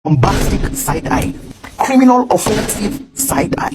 bombastic side-eye, criminal offensive side-eye.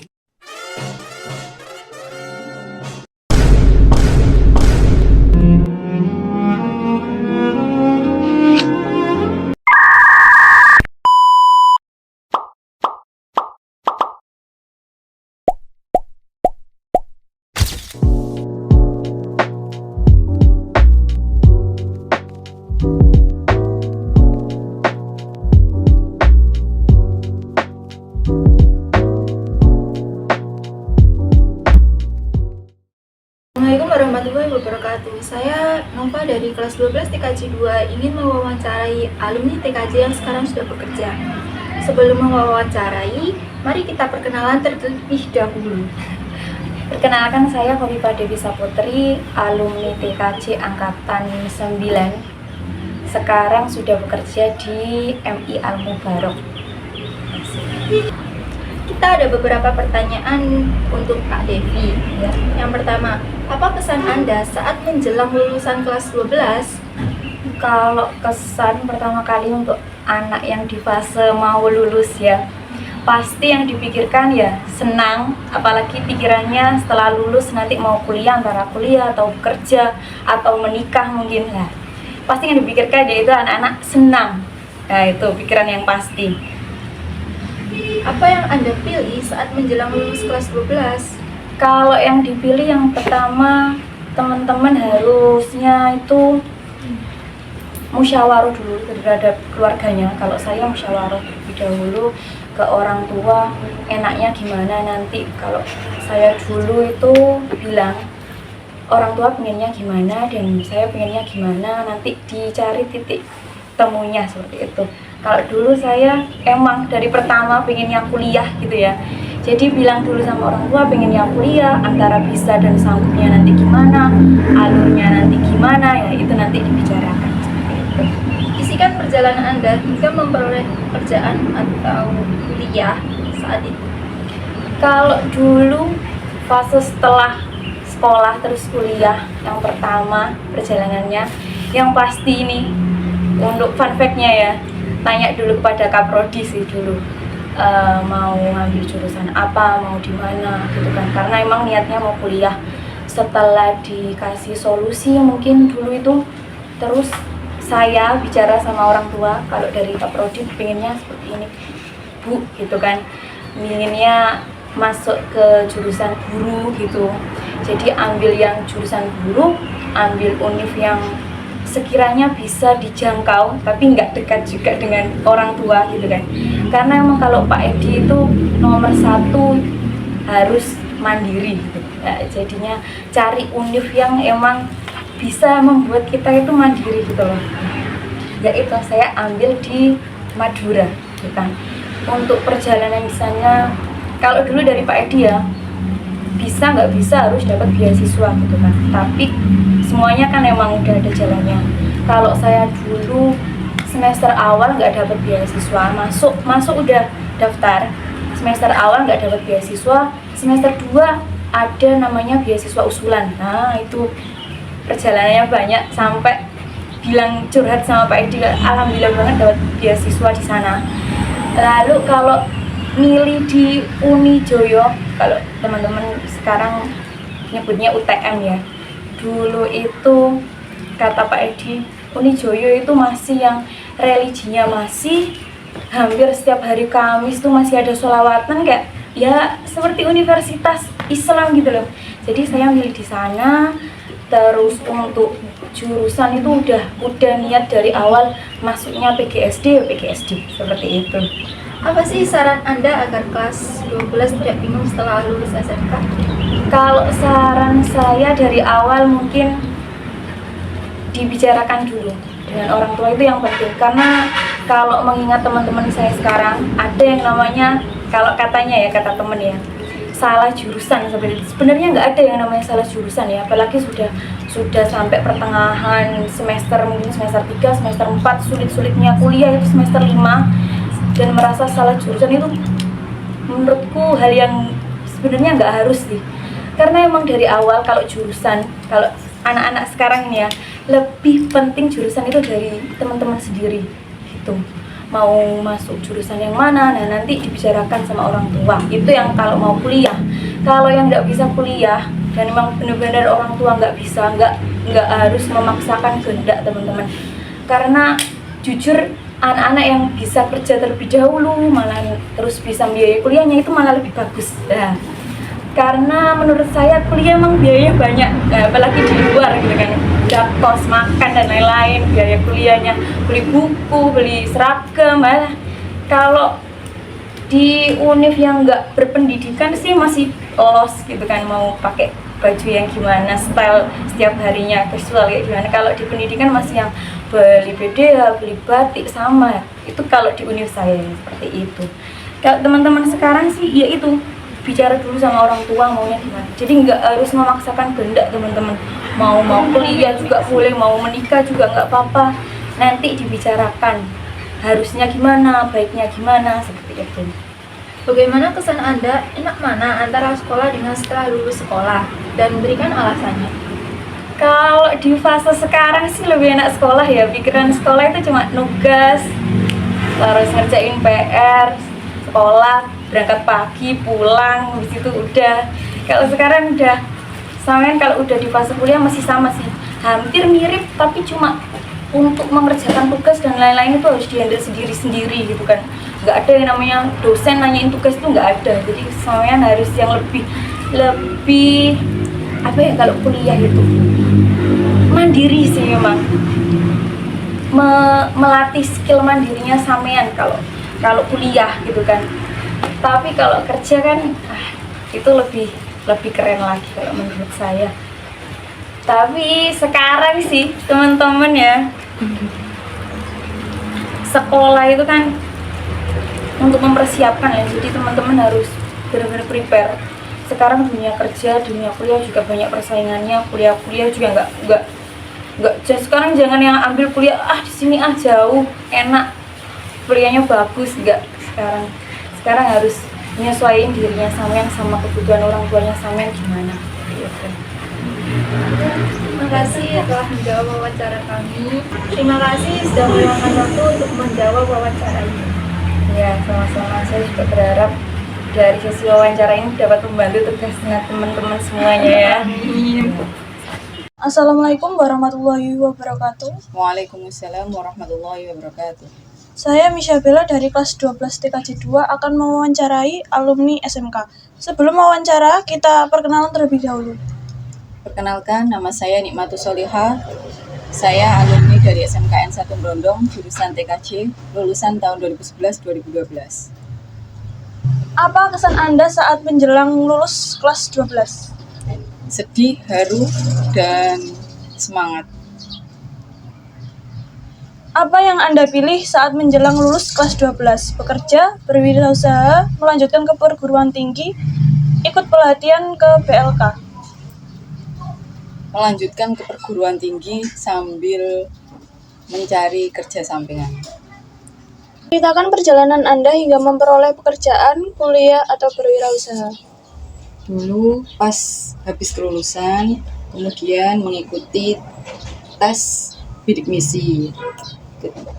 Assalamualaikum warahmatullahi wabarakatuh. Saya Nova dari kelas 12 TKJ 2 ingin mewawancarai alumni TKJ yang sekarang sudah bekerja. Sebelum mewawancarai, mari kita perkenalan terlebih dahulu. Perkenalkan, saya Khofifah Dewi Saputri, alumni TKJ angkatan 9. Sekarang sudah bekerja di MI Al Mubarok. Kita ada beberapa pertanyaan untuk Kak Devi ya. Yang pertama, apa kesan Anda saat menjelang lulusan kelas 12? Kalau kesan pertama kali untuk anak yang di fase mau lulus ya, pasti yang dipikirkan ya senang, apalagi pikirannya setelah lulus nanti mau kuliah, antara kuliah atau bekerja atau menikah mungkin lah. Pasti yang dipikirkan yaitu anak-anak senang. Nah, itu pikiran yang pasti. Apa yang Anda pilih saat menjelang lulus kelas 12? Kalau yang dipilih yang pertama, teman-teman harusnya itu musyawarah dulu terhadap keluarganya. Kalau saya musyawarah terlebih dahulu ke orang tua, enaknya gimana nanti. Kalau saya dulu itu bilang orang tua pengennya gimana dan saya pengennya gimana, nanti dicari titik temunya seperti itu. Kalau dulu saya emang dari pertama pengennya kuliah gitu ya, jadi bilang dulu sama orang tua pengennya kuliah, antara bisa dan sanggupnya nanti gimana, alurnya nanti gimana, ya itu nanti dibicarakan seperti itu. Isikan perjalanan Anda hingga memperoleh pekerjaan atau kuliah saat itu. Kalau dulu fase setelah sekolah terus kuliah, yang pertama perjalanannya yang pasti ini untuk fun fact-nya ya, tanya dulu kepada Kaprodi sih dulu, mau ngambil jurusan apa, mau di mana gitu kan, karena emang niatnya mau kuliah. Setelah dikasih solusi mungkin dulu itu, terus saya bicara sama orang tua, kalau dari Kaprodi pengennya seperti ini Bu gitu kan, inginnya masuk ke jurusan guru gitu, jadi ambil yang jurusan guru, ambil univ yang sekiranya bisa dijangkau tapi nggak dekat juga dengan orang tua gitu kan, karena emang kalau Pak Edi itu nomor 1 harus mandiri gitu. Nah, jadinya cari univ yang emang bisa membuat kita itu mandiri gitu loh. Ya itu saya ambil di Madura gitu kan. Untuk perjalanan di sana, kalau dulu dari Pak Edi ya, bisa nggak bisa harus dapat beasiswa gitu kan, tapi semuanya kan emang udah ada jalannya. Kalau saya dulu semester awal nggak dapat beasiswa, masuk udah daftar, semester awal nggak dapat beasiswa, semester 2 ada namanya beasiswa usulan. Nah itu perjalanannya banyak, sampai bilang curhat sama Pak Edi, alhamdulillah banget dapat beasiswa di sana. Lalu kalau milih di Unijoyo, kalau teman-teman sekarang nyebutnya UTM ya, dulu itu kata Pak Edi, Unijoyo itu masih yang religinya masih hampir setiap hari Kamis tuh masih ada sholawatan, kayak ya seperti universitas Islam gitu loh. Jadi saya milih di sana. Terus untuk jurusan itu udah niat dari awal masuknya PGSD seperti itu. Apa sih saran Anda agar kelas 12 tidak bingung setelah lulus SMK? Kalau saran saya dari awal mungkin dibicarakan dulu dengan orang tua, itu yang penting. Karena kalau mengingat teman-teman saya sekarang, ada yang namanya, kalau katanya ya, kata temen ya, salah jurusan seperti itu. Sebenarnya nggak ada yang namanya salah jurusan ya, apalagi sudah sampai pertengahan semester, mungkin semester 3, semester 4, sulit-sulitnya kuliah itu semester 5, dan merasa salah jurusan itu menurutku hal yang sebenarnya nggak harus sih. Karena emang dari awal kalau jurusan, kalau anak-anak sekarang ini ya, lebih penting jurusan itu dari teman-teman sendiri gitu. mau masuk jurusan yang mana, nah nanti dibicarakan sama orang tua. Itu yang kalau mau kuliah. Kalau yang nggak bisa kuliah dan memang benar-benar orang tua nggak bisa, nggak harus memaksakan kehendak teman-teman. Karena jujur anak-anak yang bisa kerja terlebih dahulu malah terus bisa biaya kuliahnya itu malah lebih bagus. Nah, karena menurut saya kuliah emang biayanya banyak, apalagi di luar gitu kan, udah kos makan dan lain-lain, biaya kuliahnya, beli buku, beli seragam. Kalau di univ yang nggak berpendidikan sih masih los gitu kan, mau pakai baju yang gimana, style setiap harinya casual kayak gimana. Kalau di pendidikan masih yang beli BDH, beli batik sama. Itu kalau di univ saya seperti itu. Kalau teman-teman sekarang sih ya itu, bicara dulu sama orang tua maunya gimana. Jadi nggak harus memaksakan kehendak teman-teman. Mau kuliah juga boleh, mau menikah juga nggak apa-apa. Nanti dibicarakan harusnya gimana, baiknya gimana, seperti itu. Bagaimana kesan Anda, enak mana antara sekolah dengan setelah lulus sekolah? Dan berikan alasannya. Kalau di fase sekarang sih lebih enak sekolah ya. Pikiran sekolah itu cuma nugas, harus ngerjain PR, sekolah, berangkat pagi, pulang, habis itu udah. Kalau sekarang udah, sampean kalau udah di fase kuliah masih sama sih. Hampir mirip, tapi cuma untuk mengerjakan tugas dan lain-lain itu harus dihandle sendiri-sendiri gitu kan. Nggak ada yang namanya dosen nanyain tugas itu, nggak ada. Jadi sampean harus yang lebih apa ya, kalau kuliah itu mandiri sih memang, melatih skill mandirinya sampean kalau kuliah gitu kan. Tapi kalau kerja kan itu lebih keren lagi kalau menurut saya. Tapi sekarang sih teman-teman ya, sekolah itu kan untuk mempersiapkan ya, jadi teman-teman harus benar-benar prepare. Sekarang dunia kerja, dunia kuliah juga banyak persaingannya. Kuliah juga nggak sekarang jangan yang ambil kuliah di sini jauh enak, kuliahnya bagus, nggak. Sekarang harus menyesuaikan dirinya sampean sama kebutuhan orang tuanya sampean gimana gitu. Terima kasih telah menjawab wawancara kami. Terima kasih sudah meluangkan waktu untuk menjawab wawancara ini. Ya, sama-sama. Saya juga berharap dari sesi wawancara ini dapat membantu tugasnya teman-teman semuanya ya. Assalamualaikum warahmatullahi wabarakatuh. Waalaikumsalam warahmatullahi wabarakatuh. Saya Misha Bella dari kelas 12 TKJ 2 akan mewawancarai alumni SMK. Sebelum wawancara, kita perkenalan terlebih dahulu. Perkenalkan, nama saya Nikmatus Solihah. Saya alumni dari SMKN 1 Brondong, jurusan TKJ, lulusan tahun 2011-2012. Apa kesan Anda saat menjelang lulus kelas 12? Sedih, haru, dan semangat. Apa yang Anda pilih saat menjelang lulus kelas 12? Bekerja, berwirausaha, melanjutkan ke perguruan tinggi, ikut pelatihan ke BLK? Melanjutkan ke perguruan tinggi sambil mencari kerja sampingan. Ceritakan perjalanan Anda hingga memperoleh pekerjaan, kuliah, atau berwirausaha. Dulu pas habis kelulusan, kemudian mengikuti tes bidik misi.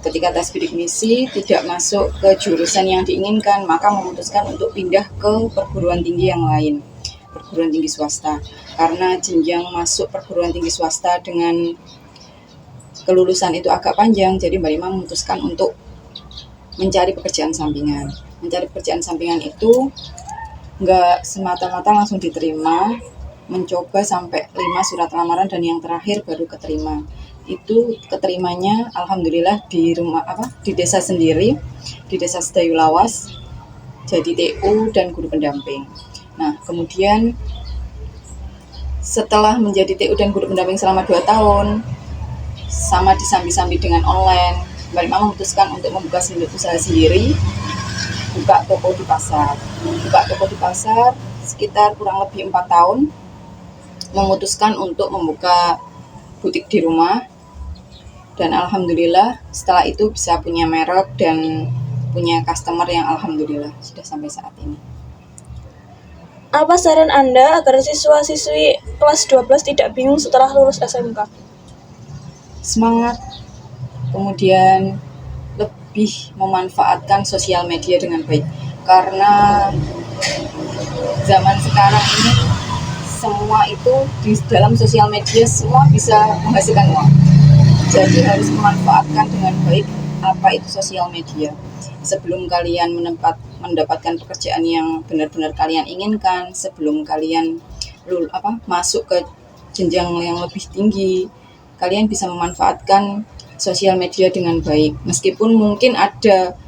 Ketika tes bidik misi tidak masuk ke jurusan yang diinginkan, maka memutuskan untuk pindah ke perguruan tinggi yang lain, perguruan tinggi swasta. Karena jenjang masuk perguruan tinggi swasta dengan kelulusan itu agak panjang, jadi Mbak Rima memutuskan untuk mencari pekerjaan sampingan. Mencari pekerjaan sampingan itu nggak semata-mata langsung diterima, mencoba sampai 5 surat lamaran dan yang terakhir baru keterima. Itu keterimanya alhamdulillah di di desa sendiri, di desa Sedayu Lawas, jadi TU dan guru pendamping. Nah, kemudian setelah menjadi TU dan guru pendamping selama 2 tahun, sama disambi-sambi dengan online, Mbak Rima memutuskan untuk membuka usaha sendiri, buka toko di pasar. Sekitar kurang lebih 4 tahun, memutuskan untuk membuka butik di rumah. Dan alhamdulillah setelah itu bisa punya merek dan punya customer yang alhamdulillah sudah sampai saat ini. Apa saran Anda agar siswa-siswi kelas 12 tidak bingung setelah lulus SMK? Semangat, kemudian lebih memanfaatkan sosial media dengan baik, karena zaman sekarang ini semua itu di dalam sosial media semua bisa menghasilkan uang. Jadi harus memanfaatkan dengan baik apa itu sosial media. Sebelum kalian mendapatkan pekerjaan yang benar-benar kalian inginkan, sebelum kalian masuk ke jenjang yang lebih tinggi, kalian bisa memanfaatkan sosial media dengan baik. Meskipun mungkin ada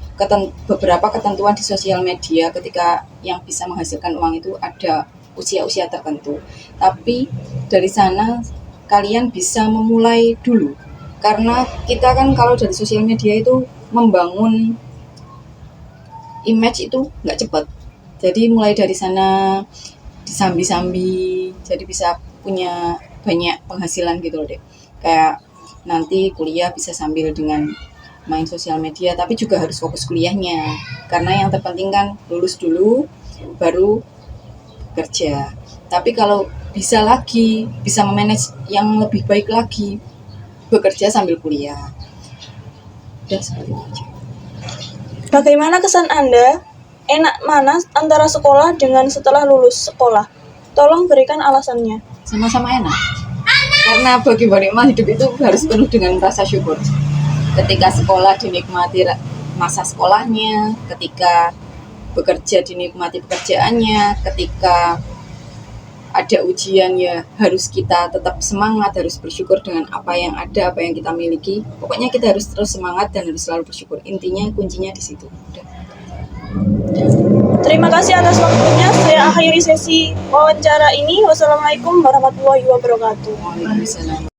beberapa ketentuan di sosial media ketika yang bisa menghasilkan uang itu ada usia-usia tertentu. Tapi dari sana kalian bisa memulai dulu. Karena kita kan kalau dari sosial media itu membangun image itu nggak cepat. Jadi mulai dari sana disambi-sambi, jadi bisa punya banyak penghasilan gitu loh deh. Kayak nanti kuliah bisa sambil dengan main sosial media, tapi juga harus fokus kuliahnya. Karena yang terpenting kan lulus dulu, baru kerja. Tapi kalau bisa lagi, bisa memanage yang lebih baik lagi, bekerja sambil kuliah. Dan seperti itu. Bagaimana kesan Anda? Enak mana antara sekolah dengan setelah lulus sekolah? Tolong berikan alasannya. Sama-sama enak. Karena bagi Mbak Nikmah hidup itu harus penuh dengan rasa syukur. Ketika sekolah dinikmati masa sekolahnya, ketika bekerja dinikmati pekerjaannya, ketika ada ujian ya harus kita tetap semangat, harus bersyukur dengan apa yang ada, apa yang kita miliki. Pokoknya kita harus terus semangat dan harus selalu bersyukur. Intinya kuncinya di situ. Udah. Terima kasih atas waktunya. Saya akhiri sesi wawancara ini. Wassalamualaikum warahmatullahi wabarakatuh. Waalaikumsalam.